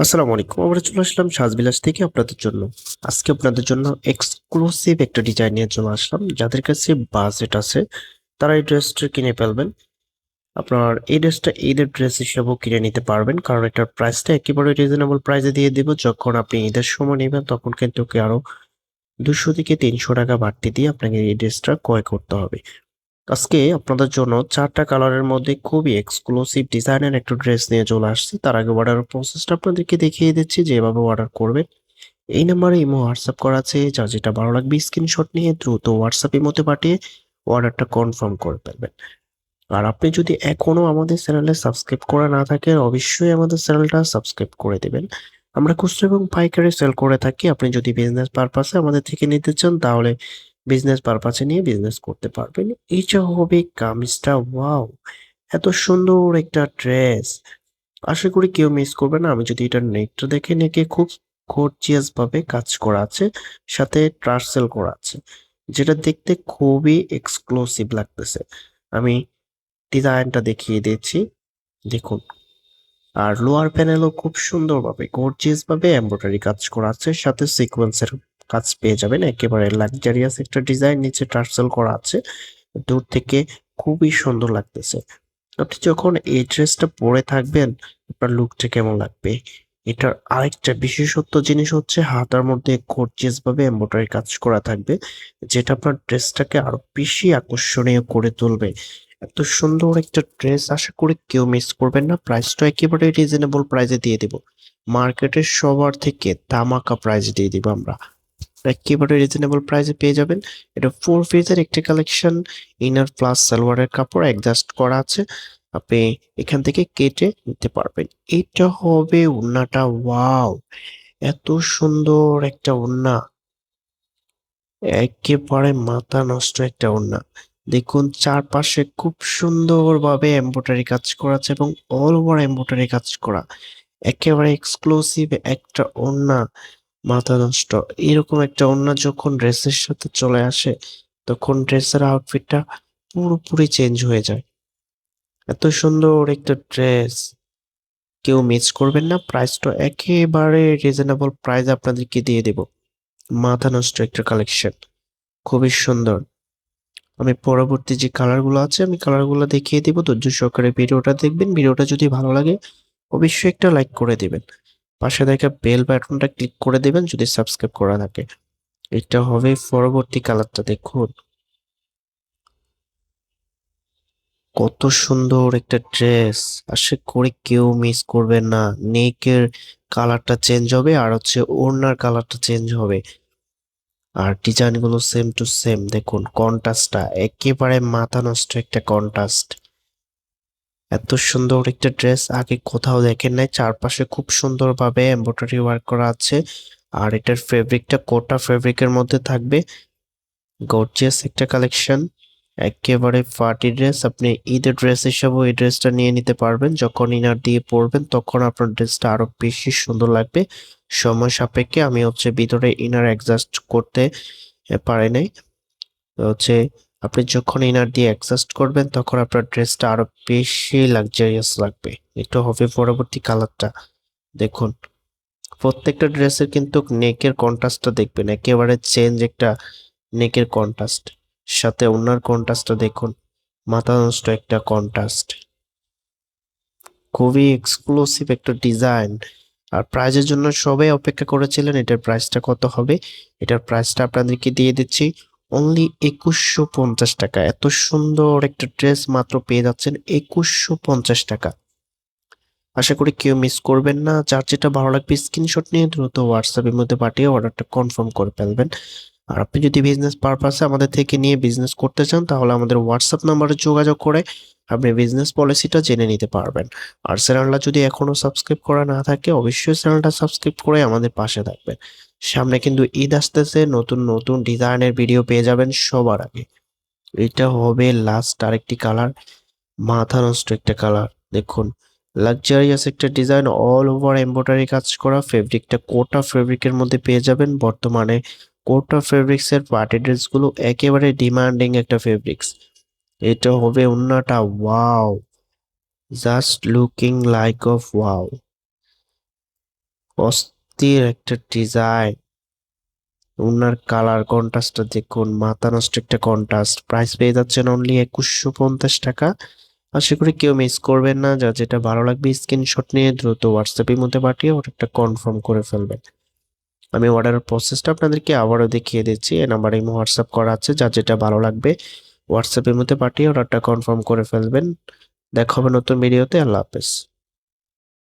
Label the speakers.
Speaker 1: আসসালামু আলাইকুম। আমরা চলে আসলাম সাজবিলাস থেকে আপনাদের জন্য। আজকে আপনাদের জন্য এক্সক্লুসিভ একটা ডিজাইন নিয়ে চলে আসলাম। যাদের কাছে বাজেট আছে তারা এই ড্রেসটা কিনে ফেলবেন। আপনার এই ড্রেসটা ঈদের ড্রেস হিসেবেও কিনে নিতে পারবেন, কারণ এটার প্রাইসটা একেবারে রিজনেবল প্রাইসে দিয়ে দিব। যখন আপনি ঈদের সময় নেবেন তখন কিন্তু কি আরো 200 থেকে 300 টাকা বাড়তি দিয়ে আপনাকে এই ড্রেসটা ক্রয় করতে হবে। আজকে আপনাদের জন্য 4টা কালারের মধ্যে খুবই এক্সক্লুসিভ ডিজাইনের একটা ড্রেস নিয়ে চলে আসছি। তার আগে অর্ডার প্রসেসটা আপনাদেরকে দেখিয়ে দিচ্ছি যে এভাবে অর্ডার করবেন। এই নাম্বারে ইমো হোয়াটসঅ্যাপ করা আছে, যার যেটা ভালো লাগবে স্ক্রিনশট নিয়ে দ্রুত হোয়াটসঅ্যাপ ইমোতে পাঠিয়ে অর্ডারটা কনফার্ম করে ফেলবেন। আর আপনি যদি এখনো আমাদের চ্যানেলে সাবস্ক্রাইব করা না থাকে, অবশ্যই আমাদের চ্যানেলটা সাবস্ক্রাইব করে দেবেন। আমরা খুচরা এবং পাইকারি সেল করে থাকি। আপনি যদি বিজনেস পারপাসে আমাদের থেকে নিতে চান তাহলে বিজনেস পারপাসে নিয়ে বিজনেস করতে পারবেন। এইটা হবে কামিজটা, ওয়াও! এত সুন্দর একটা ড্রেস, আশা করি কেউ মিস করবে না। আমি যদি এটা নেকটা দেখে, নেকে খুব গর্জিয়াস ভাবে কাজ করা আছে, সাথে টার্সেল করা আছে, যেটা দেখতে খুবই এক্সক্লুসিভ লাগতেছে। আমি ডিজাইনটা দেখিয়ে দিচ্ছি, দেখুন। আর লোয়ার প্যানেলও খুব সুন্দরভাবে গর্জিয়াস ভাবে এমব্রয়ডারি কাজ করা আছে, সাথে সিকোয়েন্সের কাজ পেয়ে যাবেন। একেবারে লাক্সারিয়াস একটা ডিজাইন, নিচে টার্সেল করা আছে। দূর থেকে খুবই সুন্দর লাগতেছে। আপনি যখন এই ড্রেসটা পরে থাকবেন আপনার লুকটা কেমন লাগবে। এটার আরেকটা বিশেষত্ব জিনিস হচ্ছে হাতার মধ্যে গর্জিয়াস ভাবে এমব্রয়ডারি কাজ করা থাকবে, যেটা আপনার ড্রেসটাকে আরো বেশি আকর্ষণীয় করে তুলবে। এত সুন্দর একটা ড্রেস আশা করি কেউ মিস করবেন না। প্রাইসটা একেবারে রিজনেবল প্রাইসে দিয়ে দিব, মার্কেটের সবার থেকে ধামাকা প্রাইস দিয়ে দিব আমরা। একেবারে রিজনেবল প্রাইসে পেয়ে যাবেন। এটা 4 পিসের একটি কালেকশন, ইনার প্লাস সালোয়ারের কাপড় অ্যাডজাস্ট করা আছে। আপনি এখান থেকে কেটে নিতে পারবেন। এটা হবে ওড়নাটা, ওয়াও! এত সুন্দর একটা ওড়না, একেবারে মাথা নষ্ট একটা ওড়না। দেখুন চারপাশে খুব সুন্দরভাবে এমব্রয়ডারি কাজ করা আছে এবং অল ওভার এমব্রয়ডারি কাজ করা। একেবারে এক্সক্লুসিভ একটা ওড়না, মাথা নষ্ট। এরকম একটা ওড়না যখন ড্রেসের সাথে চলে আসে তখন ড্রেসের আউটফিটটা পুরোপুরি চেঞ্জ হয়ে যায়। এত সুন্দর একটা ড্রেস কেউ মিস করবেন না। প্রাইসটা একেবারে রিজনেবল প্রাইস আপনাদেরকে দিয়ে দেব। মাথা নষ্ট একটা কালেকশন, খুবই সুন্দর। আমি পরবর্তী যে কালারগুলো আছে আমি কালারগুলো দেখিয়ে দিব। ধৈর্য সহকারে ভিডিওটা দেখবেন। ভিডিওটা যদি ভালো লাগে অবশ্যই একটা লাইক করে দিবেন। পাশে দেখা বেল বাটনটা ক্লিক করে দিবেন যদি সাবস্ক্রাইব করা থাকে। এটা হবে পরবর্তী কালারটা, দেখুন কত সুন্দর একটা ড্রেস, আশা করি কেউ মিস করবেন না। নেকের কালারটা চেঞ্জ হবে আর হচ্ছে ওড়নার কালারটা চেঞ্জ হবে। আর ডিজাইনগুলো সেম টু সেম, দেখুন কন্ট্রাস্টটা একেবারে মাথা নষ্ট একটা কন্ট্রাস্ট। এত সুন্দর একটা ড্রেস আগে কোথাও দেখেন নাই। চারপাশে খুব সুন্দরভাবে এমব্রয়ডারি ওয়ার্ক করা আছে। আর এটার ফেব্রিকটা কোটা ফেব্রিকের মধ্যে থাকবে। গর্জিয়াস একটা কালেকশন, একেবারে পার্টি ড্রেস। আপনি ঈদের ড্রেস হিসাবেও এই ড্রেসটা নিয়ে নিতে পারবেন। যখন ইনার দিয়ে পরবেন তখন আপনার ড্রেসটা আরো বেশি সুন্দর লাগবে। সময় সাপেক্ষে আমি হচ্ছে ভিতরে ইনার অ্যাডজাস্ট করতে পারি নাই, তো হচ্ছে আপনি যখন ইনার দিয়ে অ্যাডজাস্ট করবেন তখন আপনার ড্রেসটা আরো বেশি লাক্সারিয়াস লাগবে। এটা হবে পরবর্তী কালারটা, দেখুন। প্রত্যেকটা ড্রেসের কিন্তু নেকের কন্ট্রাস্টটা দেখবেন, একেবারে চেঞ্জ একটা নেকের কন্ট্রাস্ট। সাথে ওনার কন্ট্রাস্টটা দেখুন, মাথা নষ্ট একটা কন্ট্রাস্ট। খুবই এক্সক্লুসিভ একটা ডিজাইন। আর প্রাইজের জন্য সবাই অপেক্ষা করেছিলেন, এটার প্রাইসটা কত হবে। এটার প্রাইসটা আপনাদেরকে দিয়ে দিচ্ছি অনলি 2150 টাকা। এত সুন্দর একটা ড্রেস মাত্র পেয়ে যাচ্ছেন 2150 টাকা। আশা করি কেউ মিস করবেন না। যার যেটা ভালো লাগবে স্ক্রিনশট নিয়ে দ্রুত হোয়াটসঅ্যাপের মধ্যে পাঠিয়ে অর্ডারটা কনফার্ম করে ফেলবেন। আর আপনি যদি বিজনেস পারপাসে আমাদের থেকে নিয়ে বিজনেস করতে চান তাহলে আমাদের হোয়াটসঅ্যাপ নাম্বারে যোগাযোগ করে আপনি বিজনেস পলিসিটা জেনে নিতে পারবেন। আর চ্যানেলটা যদি এখনো সাবস্ক্রাইব করা না থাকে অবশ্যই চ্যানেলটা সাবস্ক্রাইব করে আমাদের পাশে থাকবেন। সামনে কিন্তু ঈদ আসতেছে, নতুন নতুন ডিজাইনের ভিডিও পেয়ে যাবেন সবার আগে। এটা হবে লাস্ট আরেকটি কালার, মাথা নষ্ট একটা কালার। দেখুন লাক্সারিয়াস একটা ডিজাইন, অল ওভার এমব্রয়ডারি কাজ করা। ফেব্রিকটা কোটা ফেব্রিকের মধ্যে পেয়ে যাবেন। বর্তমানে কোটা ফেব্রিক্স এর পার্টি ড্রেস গুলো একেবারে ডিমান্ডিং একটা ফেব্রিক্স। এটা হবে ওন্নাটা, wow! Just looking like of wow! অস্থির একটা ডিজাইন, ওনার কালার কন্ট্রাস্টটা দেখুন, মাথা নষ্ট একটা কন্ট্রাস্ট। প্রাইস পেয়ে যাচ্ছেন অনলি 2150 টাকা। আশা করি কেউ মিস করবেন না। যা যেটা ভালো লাগবে স্ক্রিনশট নিয়ে দ্রুত হোয়াটসঅ্যাপের মধ্যে পাঠিয়ে অর্ডারটা কনফার্ম করে ফেলবেন। আমি অর্ডারের প্রসেসটা আপনাদেরকে আবারও দেখিয়ে দিচ্ছি। এই নাম্বারে হোয়াটসঅ্যাপ করা আছে, যা যেটা ভালো লাগবে হোয়াটসঅ্যাপের মধ্যে পাঠিয়ে অর্ডারটা কনফার্ম করে ফেলবেন। দেখা হবে নতুন ভিডিওতে। আল্লাহ হাফেজ।